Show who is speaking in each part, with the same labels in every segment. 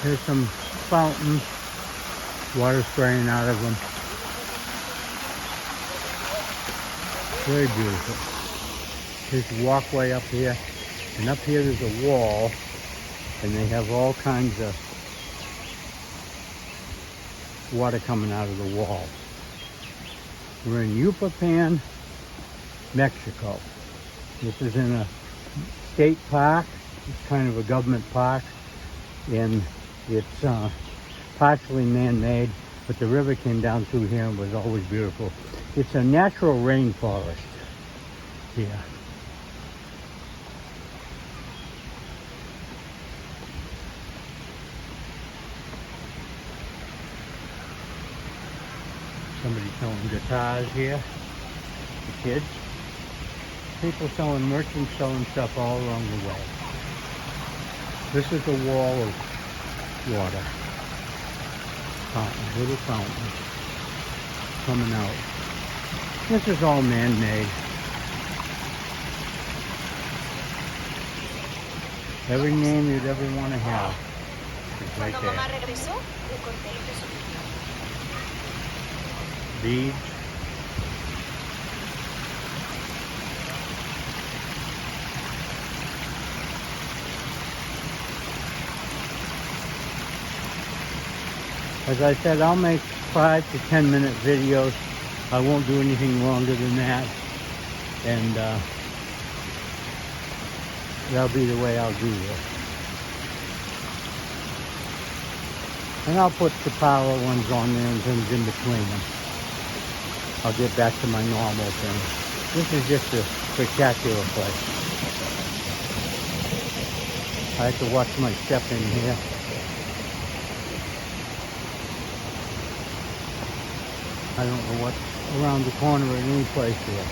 Speaker 1: Here's some fountains, water spraying out of them. Very beautiful. Here's a walkway up here, and up here there's a wall, and they have all kinds of water coming out of the wall. We're in Uruapan, Mexico. This is in a state park. It's kind of a government park, and it's partially man-made, but the river came down through here and was always beautiful. It's a natural rainforest here. Somebody selling guitars here for kids. People selling, merchants selling stuff all along the way. This is a wall of water. Fountains, little fountains coming out. This is all man-made. Every name you'd ever want to have is right there. Beads. As I said, I'll make 5 to 10 minute videos. I won't do anything longer than that. And that'll be the way I'll do this. And I'll put the power ones on there and things in between them. I'll get back to my normal thing. This is just a spectacular place. I have to watch my step in here. I don't know what's around the corner at any place here.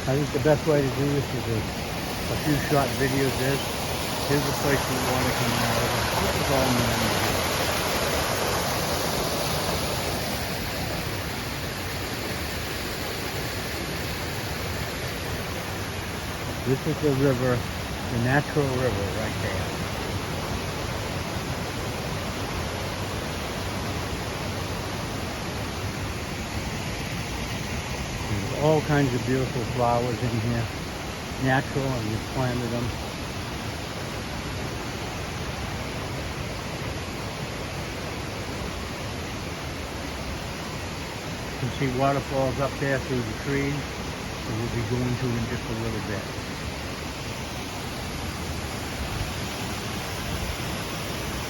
Speaker 1: I think the best way to do this is a few short videos. Here's a place with water coming out of it. This is all man-made. This is the river, the natural river right there. There's all kinds of beautiful flowers in here. Natural, and we planted them. You can see waterfalls up there through the trees that we'll be going to in just a little bit.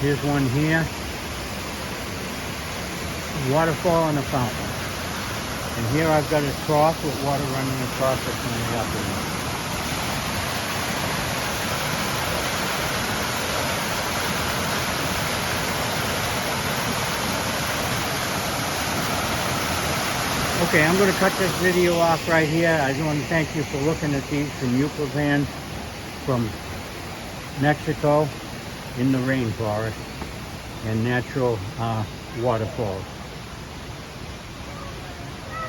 Speaker 1: Here's one here. Waterfall and a fountain. And here I've got a trough with water running across it from the upper one. Okay, I'm going to cut this video off right here. I just want to thank you for looking at these from Uruapan, from Mexico, in the rainforest, and natural waterfalls.